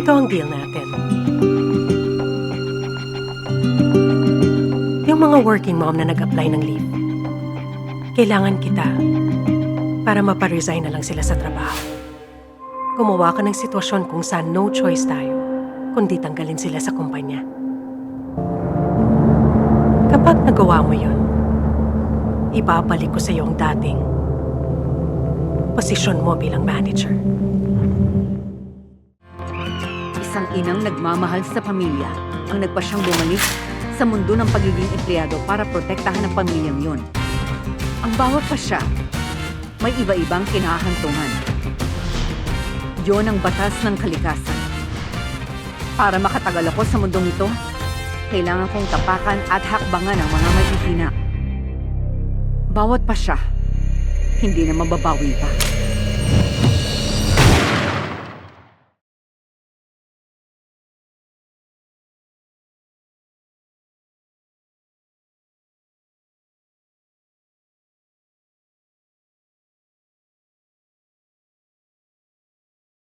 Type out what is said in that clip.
Ito ang deal natin. Yung mga working mom na nag-apply ng leave, kailangan kita para maparesign na lang sila sa trabaho. Gumawa ka ng sitwasyon kung saan no choice tayo, kundi tanggalin sila sa kumpanya. Kapag nagawa mo yun, ibabalik ko sa iyo ang dating posisyon mo bilang manager. Isang inang nagmamahal sa pamilya ang nagpasyang bumalik sa mundo ng pagiging empleyado para protektahan ang pamilyang yun. Ang bawat pasya, may iba-ibang kinahantungan. Yon ang batas ng kalikasan. Para makatagal ako sa mundong ito, kailangan kong tapakan at hakbangan ang mga mahihina. Bawat pasya, hindi na mababawi pa.